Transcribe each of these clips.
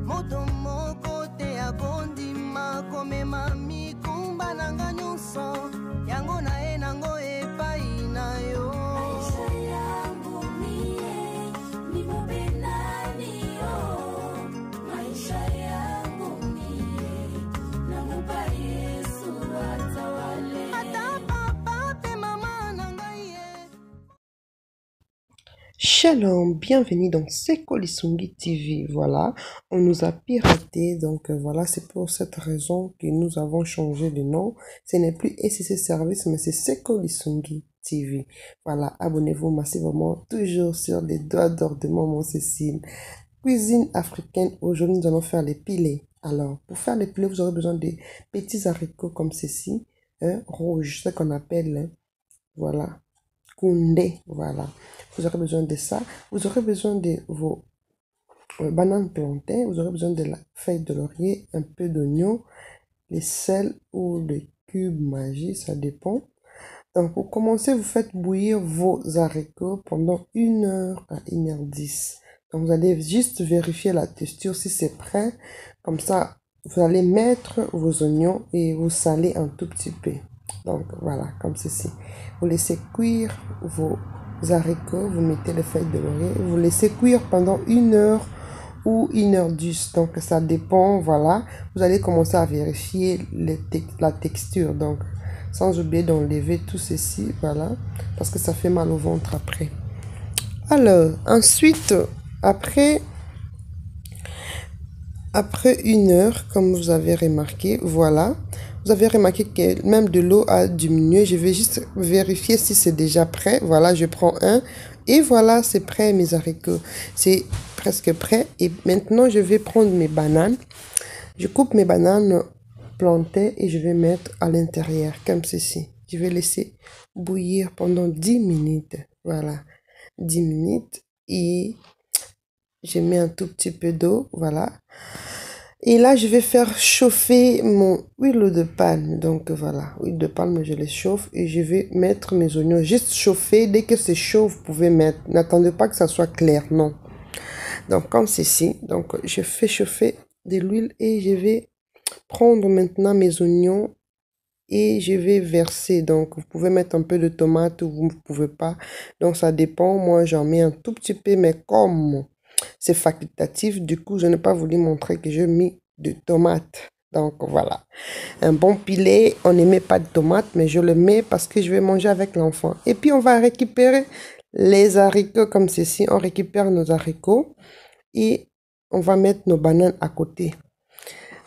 moto moko te abondima komema mikumba nanga nyonso yango na ye nango epai na yo. Maisha yangu mie ni mobenani yo, maisha yangu mie namupa Yesu atawale. Ata papa pe mama nanga ye. Shalom, bienvenue dans Seko Lisungi TV. Voilà, on nous a piraté, donc voilà, c'est pour cette raison que nous avons changé de nom. Ce n'est plus SCC Service, mais c'est Seko Lisungi TV. Voilà, abonnez-vous massivement, toujours sur les doigts d'or de Maman Cécile. Cuisine africaine, aujourd'hui nous allons faire les pilés. Alors, pour faire les pilés, vous aurez besoin de petits haricots comme ceci, rouges, ce qu'on appelle, voilà, koundé, voilà. Vous aurez besoin de ça. Vous aurez besoin de vos bananes plantains. Vous aurez besoin de la feuille de laurier, un peu d'oignon, les sel ou le cube magie, ça dépend. Donc, pour commencer, vous faites bouillir vos haricots pendant 1 heure à 1h10. Donc, vous allez juste vérifier la texture si c'est prêt. Comme ça, vous allez mettre vos oignons et vous salez un tout petit peu. Donc, voilà, comme ceci. Vous laissez cuire vos haricots, vous mettez les feuilles de laurier, vous laissez cuire pendant 1 heure ou 1h10, donc ça dépend, voilà. Vous allez commencer à vérifier la texture, donc sans oublier d'enlever tout ceci, voilà, parce que ça fait mal au ventre après. Alors, ensuite, après 1 heure, comme vous avez remarqué, voilà. Vous avez remarqué que même de l'eau a diminué. Je vais juste vérifier si c'est déjà prêt. Voilà, je prends un. Et voilà, c'est prêt, mes haricots. C'est presque prêt. Et maintenant, je vais prendre mes bananes. Je coupe mes bananes plantées et je vais mettre à l'intérieur, comme ceci. Je vais laisser bouillir pendant 10 minutes. Voilà, 10 minutes. Et je mets un tout petit peu d'eau. Voilà. Et là, je vais faire chauffer mon huile de palme. Donc voilà, huile de palme, je les chauffe et je vais mettre mes oignons. Juste chauffer. Dès que c'est chaud, vous pouvez mettre. N'attendez pas que ça soit clair, non. Donc comme ceci. Donc je fais chauffer de l'huile et je vais prendre maintenant mes oignons et je vais verser. Donc vous pouvez mettre un peu de tomate ou vous ne pouvez pas. Donc ça dépend. Moi, j'en mets un tout petit peu, mais comme c'est facultatif, du coup, je n'ai pas voulu montrer que j'ai mis de tomates. Donc, voilà. Un bon pilet, on ne met pas de tomates, mais je le mets parce que je vais manger avec l'enfant. Et puis, on va récupérer les haricots comme ceci. On récupère nos haricots et on va mettre nos bananes à côté.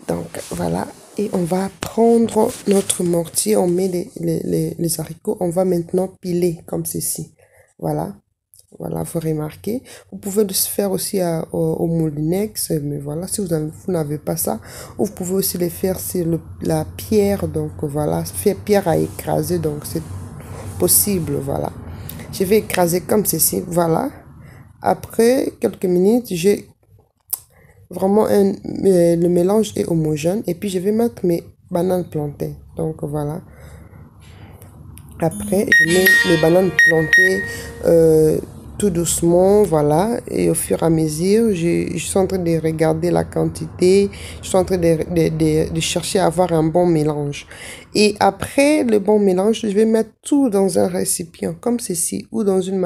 Donc, voilà. Et on va prendre notre mortier. On met les haricots. On va maintenant piler comme ceci. Voilà. Voilà, vous remarquez. Vous pouvez le faire aussi au moulinex, mais voilà, si vous n'avez pas ça, vous pouvez aussi les faire sur la pierre, donc voilà, faire pierre à écraser, donc c'est possible, voilà. Je vais écraser comme ceci, voilà. Après quelques minutes, j'ai vraiment le mélange est homogène, et puis je vais mettre mes bananes plantées, donc voilà. Après, je mets mes bananes plantées tout doucement, voilà, et au fur et à mesure, je suis en train de regarder la quantité, je suis en train de chercher à avoir un bon mélange. Et après le bon mélange, je vais mettre tout dans un récipient, comme ceci, ou dans une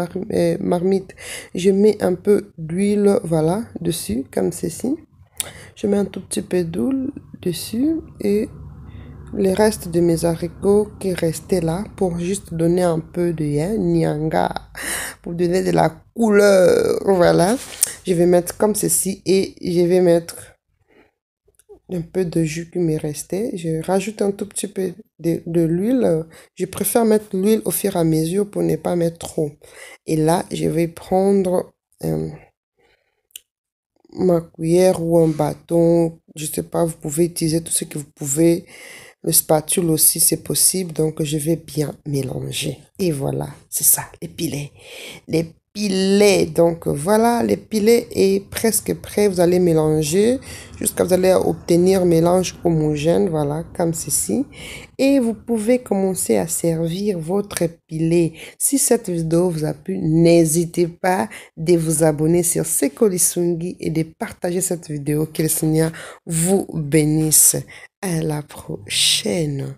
marmite. Je mets un peu d'huile, voilà, dessus, comme ceci. Je mets un tout petit peu d'huile dessus, et le reste de mes haricots qui restaient là pour juste donner un peu de nyanga, pour donner de la couleur, voilà. Je vais mettre comme ceci et je vais mettre un peu de jus qui m'est resté. Je rajoute un tout petit peu de l'huile. Je préfère mettre l'huile au fur et à mesure pour ne pas mettre trop. Et là, je vais prendre ma cuillère ou un bâton. Je sais pas, vous pouvez utiliser tout ce que vous pouvez. Le spatule aussi, c'est possible. Donc, je vais bien mélanger. Et voilà, c'est ça, les pilets. Les pilé. Donc voilà, le pilé est presque prêt. Vous allez mélanger jusqu'à vous allez obtenir un mélange homogène, voilà, comme ceci. Et vous pouvez commencer à servir votre pilé. Si cette vidéo vous a plu, n'hésitez pas de vous abonner sur Sekolisungi et de partager cette vidéo. Que le Seigneur vous bénisse. À la prochaine.